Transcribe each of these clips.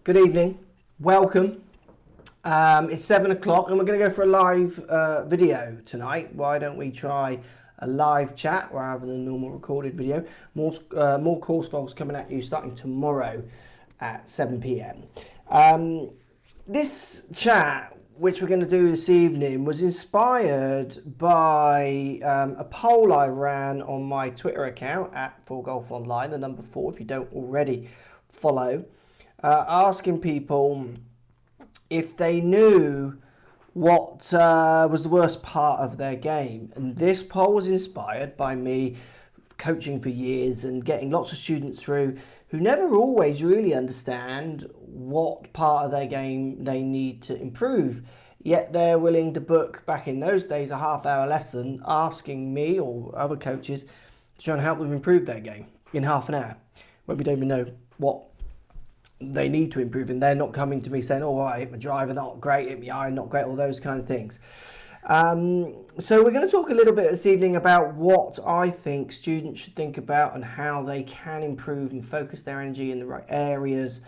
Good evening, welcome. It's 7 o'clock and we're going to go for a live video tonight. Why don't we try a live chat rather than a normal recorded video? More course goals coming at you starting tomorrow at 7 p.m. This chat, which we're going to do this evening, was inspired by a poll I ran on my Twitter account at 4golfonline, the number 4 if you don't already follow. Asking people if they knew what was the worst part of their game. And this poll was inspired by me coaching for years and getting lots of students through who never always really understand what part of their game they need to improve. Yet they're willing to book, back in those days, a half-hour lesson asking me or other coaches to try and help them improve their game in half an hour, when we don't even know what they need to improve, and they're not coming to me saying, oh, I hit my driver not great, hit my iron not great, all those kind of things. So we're going to talk a little bit this evening about what I think students should think about and how they can improve and focus their energy in the right areas,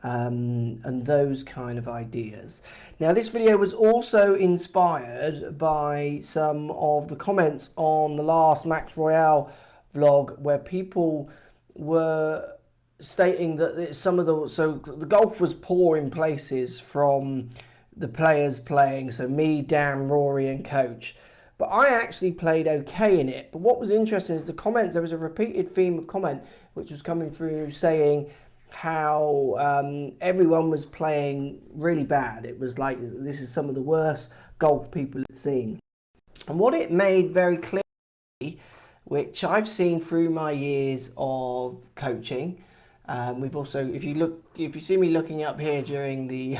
and those kind of ideas. Now, this video was also inspired by some of the comments on the last Max Royale vlog, where people were stating that the golf was poor in places from the players playing, so me, Dan, Rory and coach, but I actually played okay in it. But what was interesting is the comments. There was a repeated theme of comment which was coming through saying how everyone was playing really bad. It was like, this is some of the worst golf people had seen. And what it made very clear, which I've seen through my years of coaching, we've also, if you see me looking up here during the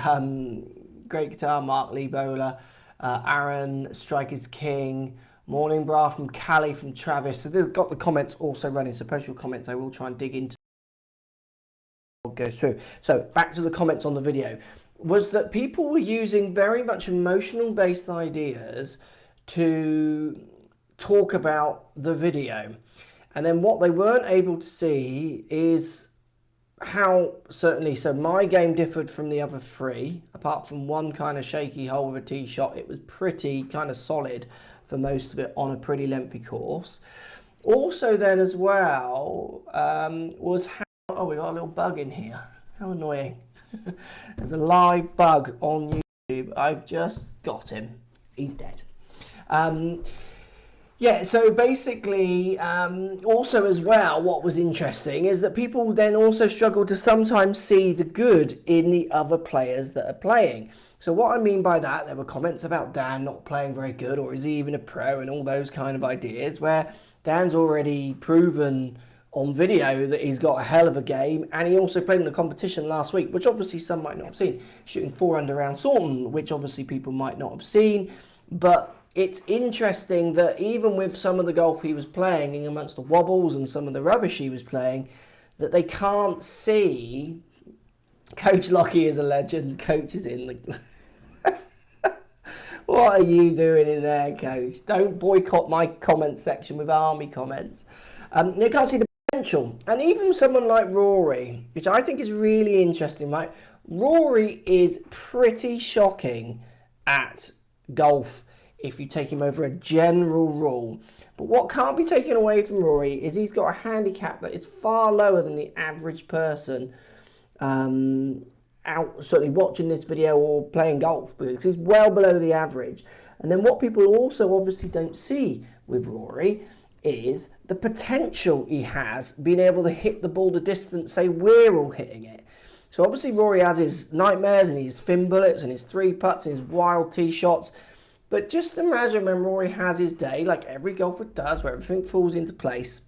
Great Guitar, Mark Lee Bowler, Aaron, Strikers King, Morning Bra from Cali, from Travis. So they've got the comments also running. So post your comments. I will try and dig into what goes through. So back to the comments on the video, was that people were using very much emotional based ideas to talk about the video. And then what they weren't able to see is how, certainly, so my game differed from the other three, apart from one kind of shaky hole with a tee shot. It was pretty kind of solid for most of it on a pretty lengthy course. Also then as well, was how, oh, we got a little bug in here. How annoying. There's a live bug on YouTube. I've just got him. He's dead. Yeah, so basically, also as well, what was interesting is that people then also struggle to sometimes see the good in the other players that are playing. So what I mean by that, there were comments about Dan not playing very good, or is he even a pro, and all those kind of ideas, where Dan's already proven on video that he's got a hell of a game, and he also played in the competition last week, which obviously some might not have seen, shooting 4 under round Saunton, which obviously people might not have seen, but it's interesting that even with some of the golf he was playing, in amongst the wobbles and some of the rubbish he was playing, that they can't see. Coach Lockie is a legend. Coach is in the... What are you doing in there, Coach? Don't boycott my comment section with army comments. You can't see the potential. And even someone like Rory, which I think is really interesting, right? Rory is pretty shocking at golf if you take him over a general rule. But what can't be taken away from Rory is he's got a handicap that is far lower than the average person out certainly watching this video or playing golf, because he's well below the average. And then what people also obviously don't see with Rory is the potential he has being able to hit the ball the distance, say we're all hitting it. So obviously Rory has his nightmares and his fin bullets and his 3 putts and his wild tee shots. But just imagine when Rory has his day, like every golfer does, where everything falls into place.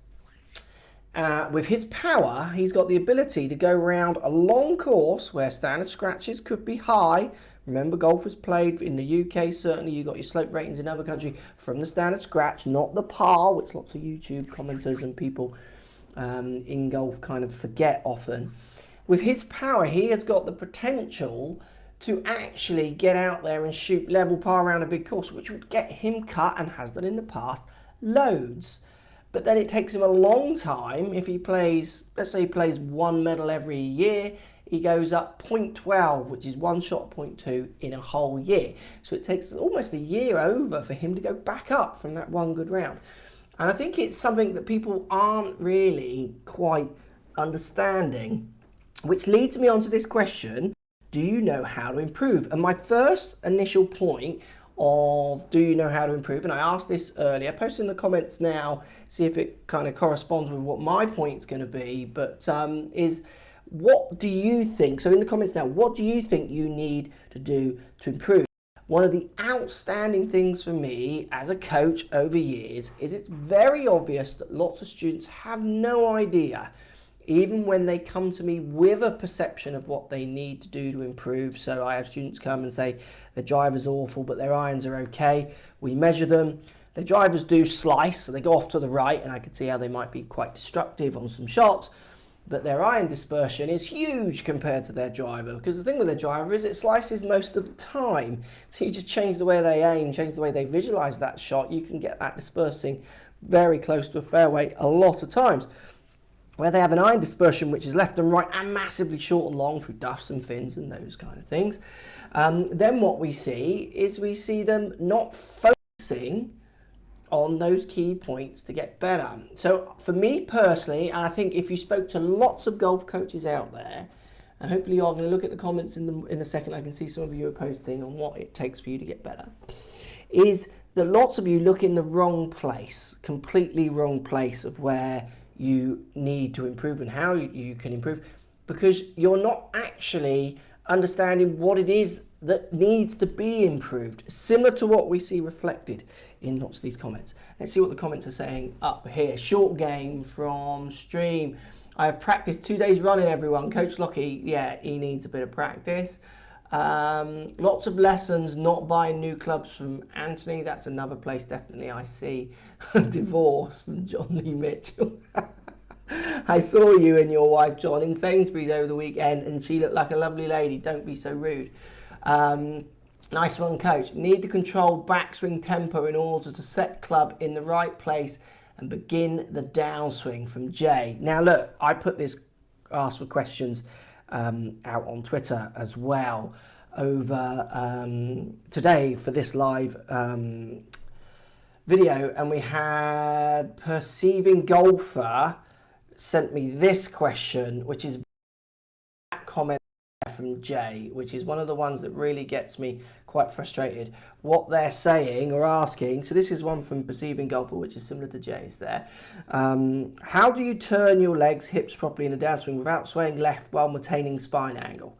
With his power, he's got the ability to go around a long course where standard scratches could be high. Remember, golfers played in the UK, certainly you got your slope ratings in other countries from the standard scratch, not the par, which lots of YouTube commenters and people in golf kind of forget often. With his power, he has got the potential to actually get out there and shoot level par around a big course, which would get him cut, and has done in the past, loads. But then it takes him a long time if he plays, let's say he plays 1 medal every year. he goes up 0.12, which is one shot 0.2 in a whole year. So it takes almost a year over for him to go back up from that one good round. And I think it's something that people aren't really quite understanding, which leads me on to this question: do you know how to improve? And my first initial point of do you know how to improve, and I asked this earlier, post in the comments now, see if it kind of corresponds with what my point's going to be, but is what do you think? So in the comments now, what do you think you need to do to improve? One of the outstanding things for me as a coach over years is it's very obvious that lots of students have no idea, even when they come to me with a perception of what they need to do to improve. So I have students come and say their driver's awful, but their irons are okay. We measure them. Their drivers do slice, so they go off to the right, and I can see how they might be quite destructive on some shots. But their iron dispersion is huge compared to their driver, because the thing with their driver is it slices most of the time. So you just change the way they aim, change the way they visualize that shot, you can get that dispersing very close to a fairway a lot of times. Where they have an iron dispersion which is left and right and massively short and long through duffs and fins and those kind of things, then what we see is we see them not focusing on those key points to get better. So for me personally, I think if you spoke to lots of golf coaches out there, and hopefully you're going to look at the comments in a second, I can see some of you are posting on what it takes for you to get better, is that lots of you look in the wrong place, completely wrong place of where you need to improve and how you can improve, because you're not actually understanding what it is that needs to be improved, similar to what we see reflected in lots of these comments. Let's see what the comments are saying up here. Short game from Stream. I have practiced 2 days running, everyone. Coach Lockie, yeah, he needs a bit of practice. Lots of lessons, not buying new clubs from Anthony. That's another place definitely I see. Divorce from John Lee Mitchell. I saw you and your wife John in Sainsbury's over the weekend and she looked like a lovely lady. Don't be so rude. Nice one, coach. Need to control backswing tempo in order to set club in the right place and begin the downswing from Jay. Now look, I put this ask for questions out on Twitter as well over today for this live video, and we had Perceiving Golfer sent me this question, which is that comment from Jay, which is one of the ones that really gets me quite frustrated. What they're saying or asking, so this is one from Perceiving Golfer, which is similar to Jay's there. How do you turn your legs, hips properly in a downswing without swaying left while maintaining spine angle?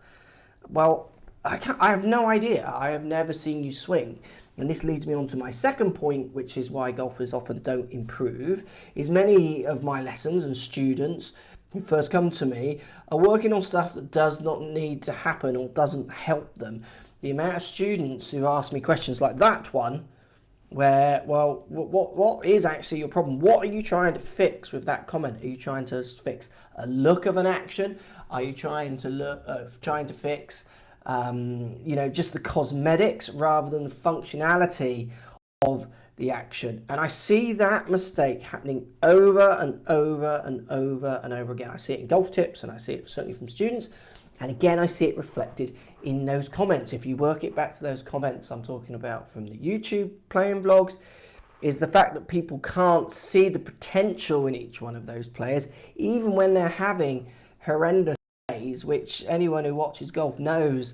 Well, I have no idea. I have never seen you swing. And this leads me on to my second point, which is why golfers often don't improve, is many of my lessons and students who first come to me are working on stuff that does not need to happen or doesn't help them. The amount of students who ask me questions like that one, where, well, what is actually your problem? What are you trying to fix with that comment? Are you trying to fix a look of an action? Are you trying to fix just the cosmetics rather than the functionality of the action? And I see that mistake happening over and over and over and over again. I see it in golf tips and I see it certainly from students. And again, I see it reflected in those comments. If you work it back to those comments I'm talking about from the YouTube playing vlogs, is the fact that people can't see the potential in each one of those players, even when they're having horrendous days, which anyone who watches golf knows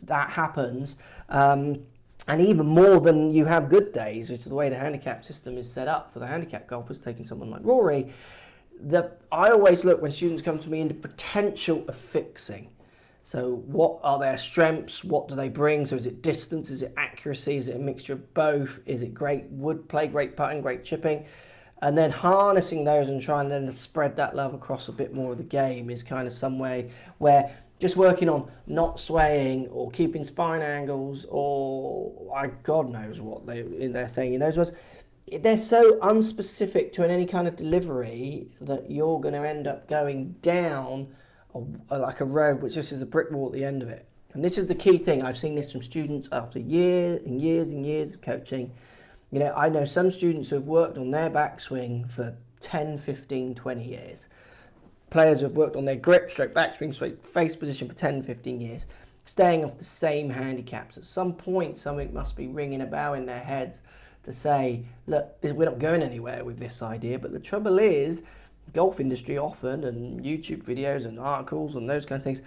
that happens. And even more than you have good days, which is the way the handicap system is set up for the handicap golfers, taking someone like Rory. I always look when students come to me in the potential of fixing. So what are their strengths? What do they bring? So is it distance? Is it accuracy? Is it a mixture of both? Is it great wood play, great putting, great chipping? And then harnessing those and trying then to spread that love across a bit more of the game is kind of some way where just working on not swaying or keeping spine angles or God knows what they're saying in those words. They're so unspecific to any kind of delivery that you're going to end up going down like a road which just is a brick wall at the end of it. And this is the key thing. I've seen this from students after years and years and years of coaching. You know, I know some students who have worked on their backswing for 10, 15, 20 years. players who have worked on their grip, stroke, backswing, stroke, face position for 10, 15 years, staying off the same handicaps. At some point, something must be ringing a bell in their heads to say, look, we're not going anywhere with this idea. But the trouble is, the golf industry often, and YouTube videos and articles and those kind of things,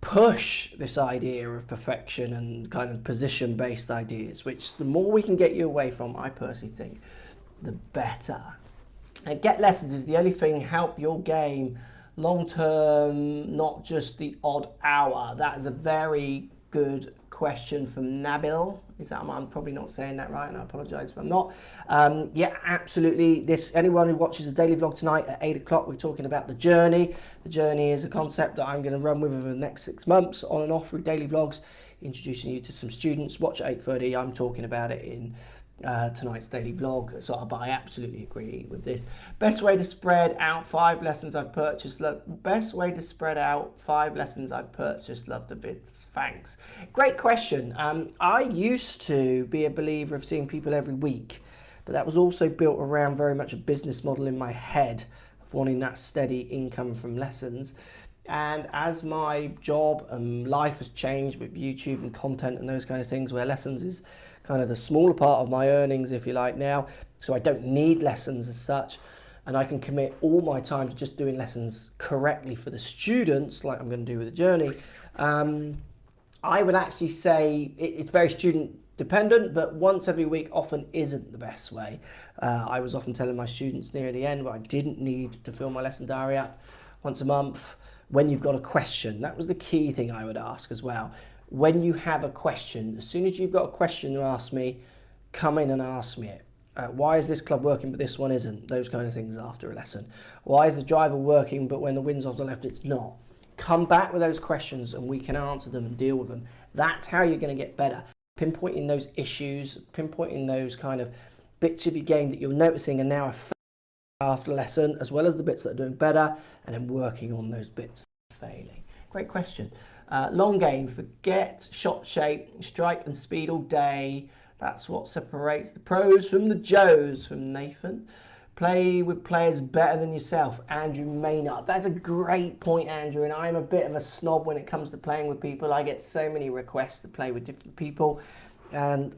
push this idea of perfection and kind of position-based ideas, which the more we can get you away from, I personally think, the better. And Get Lessons is the only thing help your game long-term, not just the odd hour. That is a very good question from Nabil. I'm probably not saying that right, and I apologise if I'm not. Yeah, absolutely. Anyone who watches the daily vlog tonight at 8 o'clock, we're talking about the journey. The journey is a concept that I'm going to run with over the next 6 months on and off through daily vlogs, introducing you to some students. Watch at 8:30. I'm talking about it in tonight's daily vlog, but I absolutely agree with this. Best way to spread out 5 lessons I've purchased. Best way to spread out 5 lessons I've purchased. Love the vids. Thanks. Great question. I used to be a believer of seeing people every week, but that was also built around very much a business model in my head of wanting that steady income from lessons. And as my job and life has changed with YouTube and content and those kind of things, where lessons is kind of the smaller part of my earnings, if you like, now, so I don't need lessons as such, and I can commit all my time to just doing lessons correctly for the students, like I'm going to do with the journey. I would actually say it's very student dependent, but once every week often isn't the best way. I was often telling my students near the end where I didn't need to fill my lesson diary up once a month. When you've got a question, that was the key thing I would ask as well. When you have a question, as soon as you've got a question to ask me, come in and ask me it. Why is this club working but this one isn't? Those kind of things after a lesson. Why is the driver working but when the wind's off the left it's not? Come back with those questions and we can answer them and deal with them. That's how you're going to get better. Pinpointing those issues, pinpointing those kind of bits of your game that you're noticing and now after lesson, as well as the bits that are doing better, and then working on those bits failing. Great question. Long game, forget shot shape, strike and speed all day. That's what separates the pros from the Joes, from Nathan. Play with players better than yourself, Andrew Maynard. That's a great point, Andrew, and I'm a bit of a snob when it comes to playing with people. I get so many requests to play with different people, and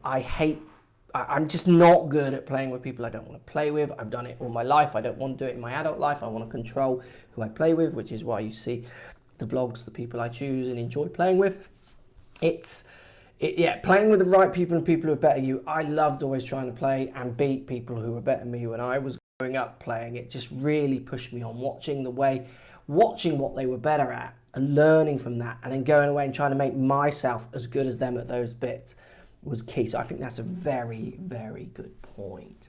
I'm just not good at playing with people I don't want to play with. I've done it all my life. I don't want to do it in my adult life. I want to control who I play with, which is why you see the vlogs, the people I choose and enjoy playing with. Yeah, playing with the right people and people who are better than you. I loved always trying to play and beat people who were better than me when I was growing up playing. It just really pushed me on watching what they were better at and learning from that, and then going away and trying to make myself as good as them at those bits was key. So I think that's a very, very good point.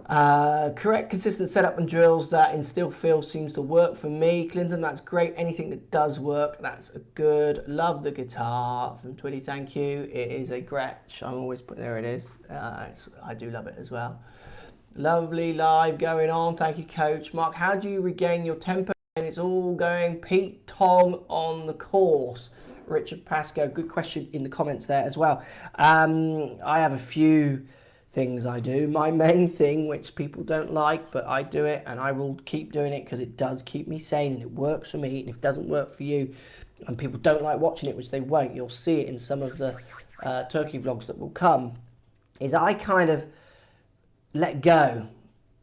Correct, consistent setup and drills that instill feel seems to work for me. Clinton, that's great. Anything that does work, that's a good. Love the guitar from Twitty, thank you. It is a Gretsch. I'm always putting, there it is. I do love it as well. Lovely live going on. Thank you, Coach. Mark, how do you regain your temper? And it's all going Pete Tong on the course. Richard Pascoe, good question in the comments there as well. I have a few things I do. My main thing, which people don't like, but I do it and I will keep doing it because it does keep me sane and it works for me. And if it doesn't work for you and people don't like watching it, which they won't, you'll see it in some of the Turkey vlogs that will come, is I kind of let go,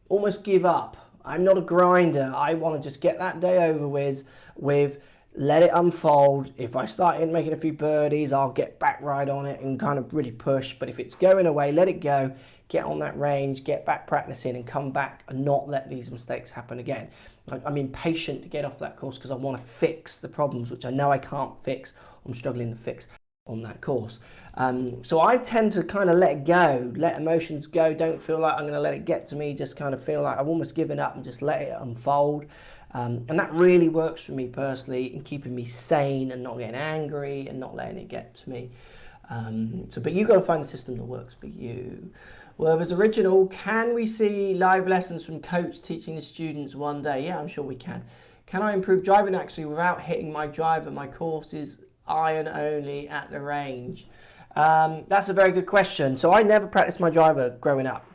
almost give up. I'm not a grinder. I want to just get that day over with, let it unfold. If I start making a few birdies, I'll get back right on it and kind of really push. But if it's going away, let it go, get on that range, get back practicing and come back and not let these mistakes happen again. I'm impatient to get off that course because I want to fix the problems, which I know I can't fix. I'm struggling to fix on that course. So I tend to kind of let go, let emotions go, don't feel like I'm going to let it get to me, just kind of feel like I've almost given up and just let it unfold. And that really works for me personally in keeping me sane and not getting angry and not letting it get to me. But you've got to find the system that works for you. Well, as original, can we see live lessons from coach teaching the students one day? Yeah, I'm sure we can. Can I improve driving actually without hitting my driver? My course is iron only at the range. That's a very good question. So I never practiced my driver growing up.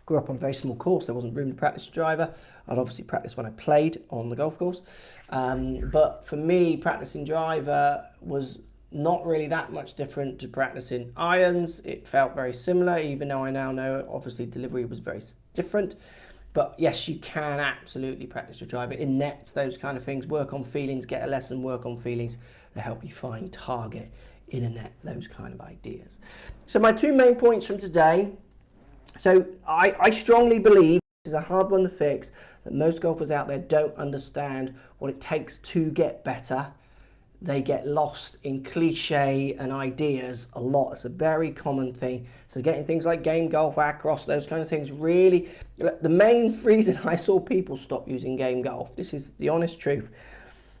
Grew up on a very small course. There wasn't room to practice driver. I'd obviously practice when I played on the golf course. But for me, practicing driver was not really that much different to practicing irons. It felt very similar, even though I now know obviously delivery was very different. But yes, you can absolutely practice your driver in nets, those kind of things. Work on feelings, get a lesson, work on feelings to help you find target in a net, those kind of ideas. So my 2 main points from today. So I strongly believe, this is a hard one to fix, that most golfers out there don't understand what it takes to get better. They get lost in cliche and ideas a lot. It's a very common thing. So getting things like game golf, across, those kind of things, really, the main reason I saw people stop using game golf, this is the honest truth.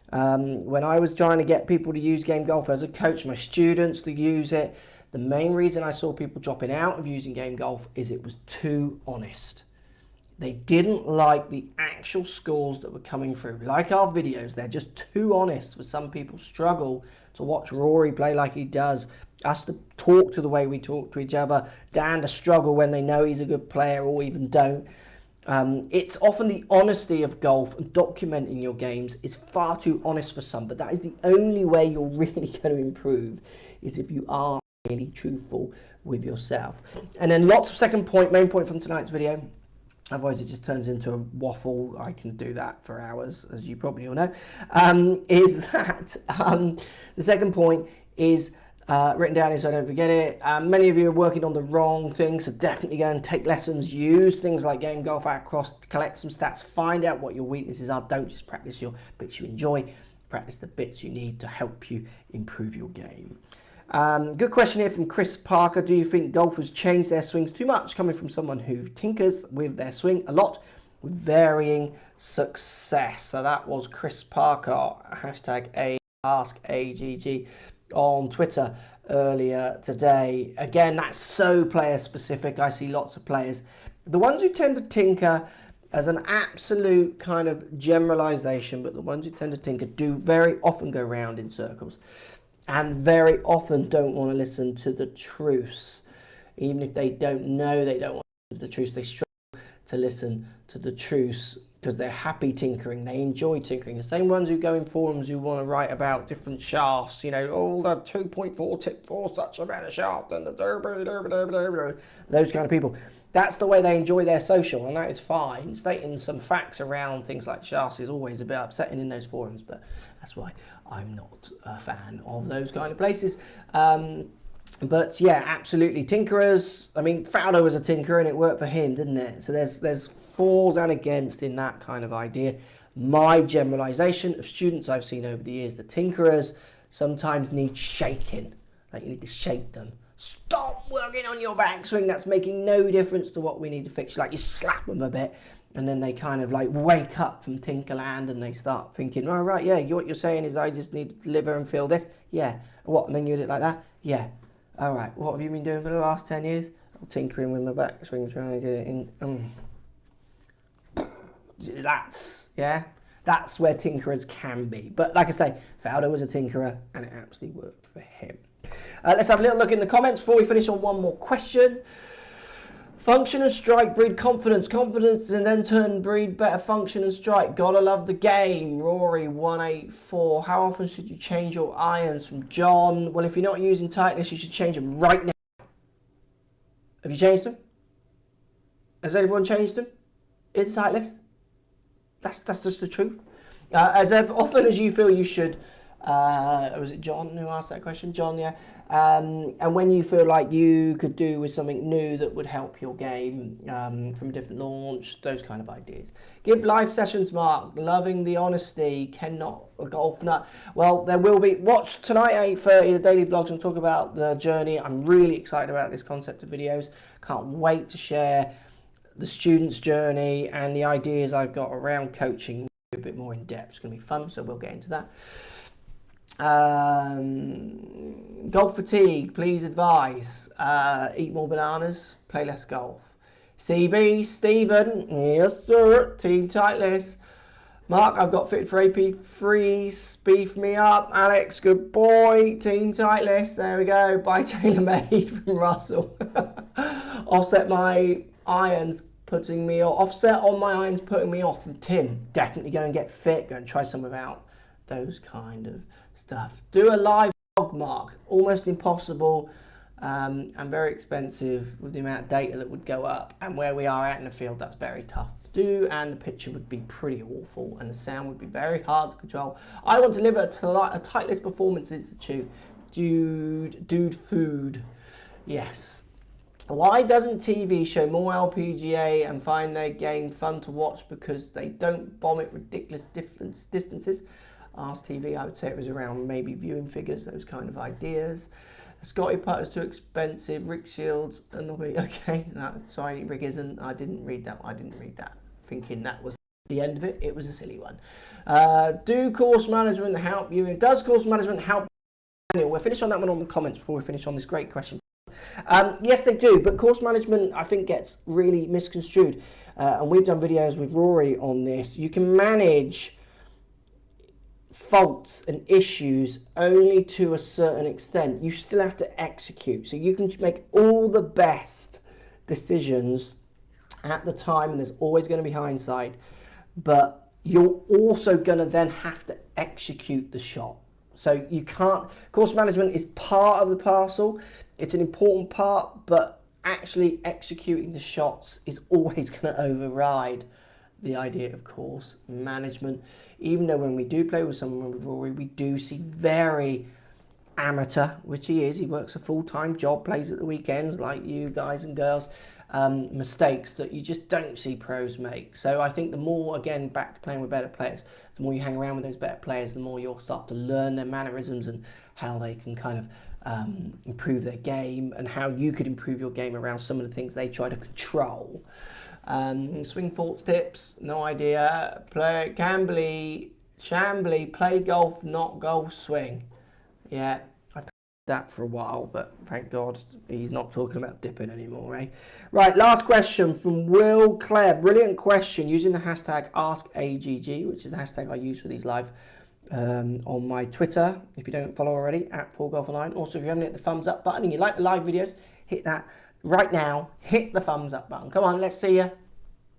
When I was trying to get people to use game golf as a coach, my students to use it, the main reason I saw people dropping out of using game golf is it was too honest. They didn't like the actual scores that were coming through. Like our videos, they're just too honest. For some people struggle to watch Rory play like he does, us to talk to the way we talk to each other, Dan to struggle when they know he's a good player or even don't. It's often the honesty of golf and documenting your games is far too honest for some, but that is the only way you're really going to improve, is if you are really truthful with yourself. And then lots of main point from tonight's video. Otherwise it just turns into a waffle. I can do that for hours, as you probably all know. Is that the second point is written down here so I don't forget it. Many of you are working on the wrong things, so definitely go and take lessons. Use things like game golf, across, collect some stats, find out what your weaknesses are. Don't just practice your bits you enjoy. Practice the bits you need to help you improve your game. Good question here from Chris Parker. Do you think golfers change their swings too much? Coming from someone who tinkers with their swing a lot with varying success. So that was Chris Parker, hashtag AskAGG on Twitter earlier today. Again, that's so player specific. I see lots of players. The ones who tend to tinker as an absolute kind of generalization, but the ones who tend to tinker do very often go round in circles. And very often don't want to listen to the truths. Even if they don't know they don't want to listen to the truths, they struggle to listen to the truths because they're happy tinkering. They enjoy tinkering. The same ones who go in forums who want to write about different shafts, you know, oh, the 2.4 tip for such a better shaft and the those kind of people. That's the way they enjoy their social, and that is fine. Stating some facts around things like shafts is always a bit upsetting in those forums, but that's why I'm not a fan of those kind of places. But yeah, absolutely. Tinkerers, I mean, Fowler was a tinkerer and it worked for him, didn't it? So there's fors and against in that kind of idea. My generalization of students I've seen over the years, the tinkerers sometimes need shaking. Like you need to shake them. Stop working on your backswing. That's making no difference to what we need to fix. Like you slap them a bit and then they kind of like wake up from Tinkerland and they start thinking, oh, right, yeah, what you're saying is I just need to deliver and feel this. Yeah. What? And then you do it like that? Yeah. All right. What have you been doing for the last 10 years? Tinkering with my backswing, trying to get it in. That's where tinkerers can be. But like I say, Fowler was a tinkerer and it absolutely worked for him. Let's have a little look in the comments before we finish on one more question. Function and strike breed confidence. Confidence and then turn breed better function and strike. Gotta love the game. Rory 184. How often should you change your irons? From John. Well, if you're not using tightness, you should change them right now. Have you changed them? Has everyone changed them? In the tight list? That's just the truth. As often as you feel you should. Was it John who asked that question? John, yeah. And when you feel like you could do with something new that would help your game from a different launch, those kind of ideas. Give live sessions, Mark. Loving the honesty. Cannot a golf nut. Well, there will be. Watch tonight at 8:30 the daily vlogs and talk about the journey. I'm really excited about this concept of videos. Can't wait to share the student's journey and the ideas I've got around coaching a bit more in depth. It's going to be fun, so we'll get into that. Golf fatigue, please advise. Eat more bananas, play less golf. CB, Stephen, yes sir, team tight list. Mark, I've got fitted for AP3, beef me up. Alex, good boy, team tight list, there we go. Buy tailor made from Russell. Offset my irons, putting me off. Offset on my irons putting me off. From Tim, definitely go and get fit. Go and try some without those kind of stuff. Do a live vlog, Mark. Almost impossible and very expensive with the amount of data that would go up. And where we are out in the field, that's very tough to do. And the picture would be pretty awful. And the sound would be very hard to control. I want to deliver a Titleist Performance Institute. Dude food. Yes. Why doesn't TV show more LPGA and find their game fun to watch? Because they don't bomb at ridiculous distances. Ask TV, I would say it was around maybe viewing figures, those kind of ideas. Scotty Putter's too expensive. Rick Shields, okay. No, sorry, Rick isn't. I didn't read that. Thinking that was the end of it. It was a silly one. Do course management help you? Does course management help? Daniel, we'll finish on that one on the comments before we finish on this great question. Yes, they do, but course management I think gets really misconstrued, and we've done videos with Rory on this. You can manage faults and issues only to a certain extent. You still have to execute, so you can make all the best decisions at the time, and there's always going to be hindsight, but you're also going to then have to execute the shot. So you can't, course management is part of the parcel. It's an important part, but actually executing the shots is always going to override the idea of course management. Even though when we do play with someone with Rory, we do see very amateur, which he is. He works a full-time job, plays at the weekends like you guys and girls. Mistakes that you just don't see pros make. So I think the more, again, back to playing with better players, the more you hang around with those better players, the more you'll start to learn their mannerisms and how they can kind of improve their game, and how you could improve your game around some of the things they try to control. Swing faults tips, no idea. Chambly, play golf, not golf swing. Yeah, I've that for a while, but thank God he's not talking about dipping anymore, eh? Right, last question from Will Clare. Brilliant question using the hashtag AskAGG, which is the hashtag I use for these live on my Twitter. If you don't follow already, at @PaulGolfOnline. Also, if you haven't hit the thumbs up button and you like the live videos, hit that right now. Hit the thumbs up button. Come on, let's see you.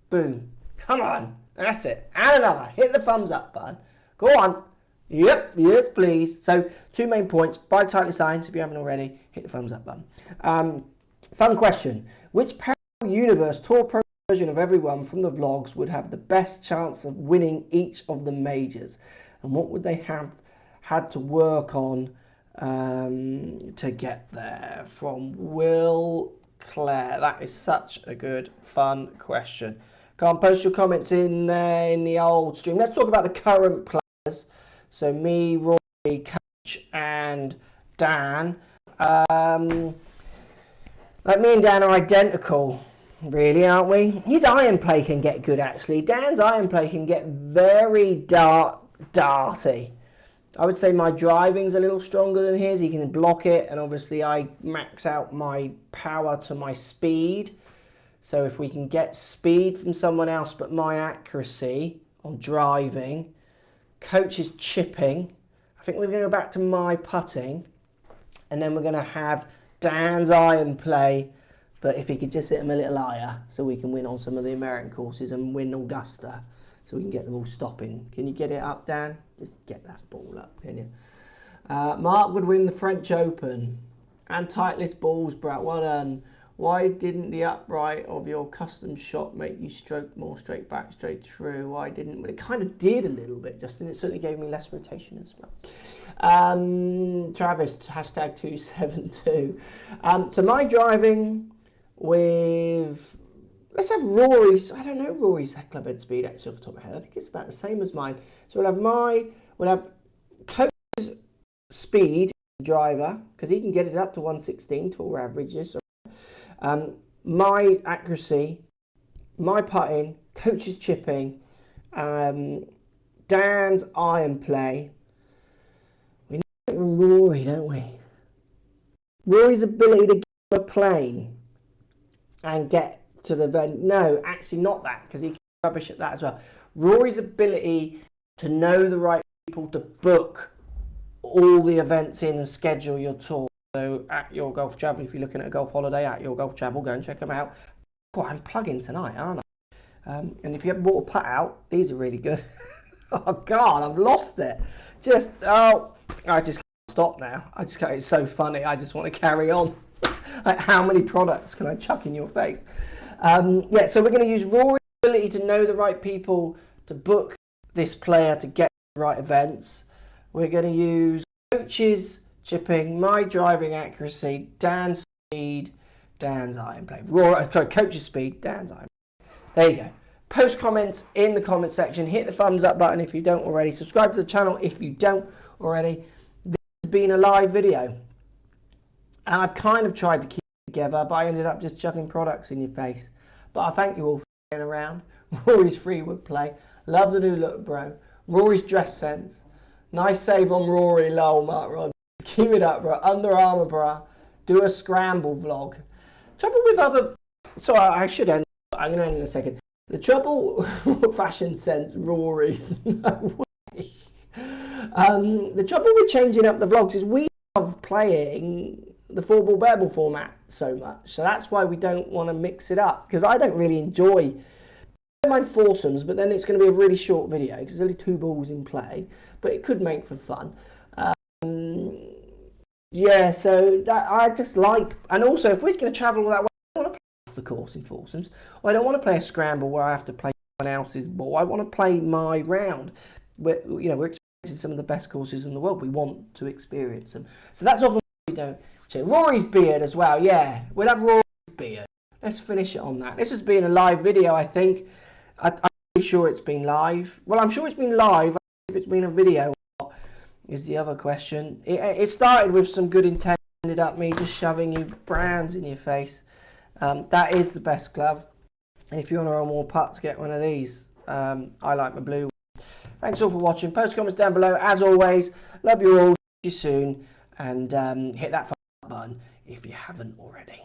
Boom. Come on. That's it. And another. Hit the thumbs up button. Go on. Yep, yes please. So 2 main points. Buy Titleist irons if you haven't already. Hit the thumbs up button. Fun question. Which Parallel Universe Tour Pro version of everyone from the vlogs would have the best chance of winning each of the majors? And what would they have had to work on to get there? From Will Clare. That is such a good, fun question. Can't post your comments in the old stream. Let's talk about the current players. So me, Roy, Coach, and Dan. Like me and Dan are identical, really, aren't we? His iron play can get good, actually. Dan's iron play can get very darty. I would say my driving's a little stronger than his. He can block it, and obviously I max out my power to my speed. So if we can get speed from someone else but my accuracy on driving, Coach's chipping, I think we're going to go back to my putting, and then we're going to have Dan's iron play, but if he could just hit him a little higher so we can win on some of the American courses and win Augusta, so we can get them all stopping. Can you get it up, Dan? Just get that ball up, can you? Mark would win the French Open. And Titleist balls, Brett. Well done. Why didn't the upright of your custom shot make you stroke more straight back, straight through? Why didn't? Well, it kind of did a little bit, Justin. It certainly gave me less rotation as well. Travis, hashtag 272. So my driving with... Let's have Rory's. I don't know Rory's club head speed actually off the top of my head. I think it's about the same as mine. So we'll have Coach's speed, driver, because he can get it up to 116 tour averages. My accuracy, my putting, Coach's chipping, Dan's iron play. We know it from Rory, don't we? Rory's ability to get on a plane and get to the event. No, actually not that, because he can rubbish at that as well. Rory's ability to know the right people to book all the events in and schedule your tour. So at Your Golf Travel, if you're looking at a golf holiday, at Your Golf Travel, go and check them out. God, I'm plugging tonight, aren't I? And if you haven't bought a putt out, these are really good. Oh God, I've lost it. I just can't stop now. It's so funny. I just want to carry on. Like, how many products can I chuck in your face? Yeah, so we're going to use Rory's ability to know the right people to book this player to get the right events. We're going to use coaches chipping, my driving accuracy, Dan's speed, Dan's iron play. Coach's speed, Dan's iron play. There you go. Post comments in the comment section. Hit the thumbs up button if you don't already. Subscribe to the channel if you don't already. This has been a live video. And I've kind of tried to keep it together, but I ended up just chucking products in your face. But I thank you all for staying around. Rory's Freewood play. Love the new look, bro. Rory's dress sense. Nice save on Rory, lol, Mark Rod. Keep it up, bro. Under Armour, bro. Do a scramble vlog. Trouble with other... So I should end. I'm going to end in a second. The trouble... Fashion sense, Rory's. No way. The trouble with changing up the vlogs is we love playing the 4-ball bare ball format so much. So that's why we don't want to mix it up. Because I don't really enjoy... I don't mind foursomes, but then it's going to be a really short video. Because there's only 2 balls in play. But it could make for fun. Yeah, so that I just like, and also if we're going to travel all that way, I don't want to play off the course in foursomes. Or I don't want to play a scramble where I have to play someone else's ball. I want to play my round. We're experiencing some of the best courses in the world. We want to experience them. So that's often we don't change. Rory's beard as well. Yeah, we'll have Rory's beard. Let's finish it on that. This has been a live video, I think. I'm pretty sure it's been live. Well, I'm sure it's been live. If it's been a video. Is the other question. It started with some good intent, ended up me just shoving you brands in your face. That is the best club. And if you want to earn more putts, get one of these. I like my blue. Thanks all for watching. Post comments down below. As always, love you all. See you soon. And hit that button if you haven't already.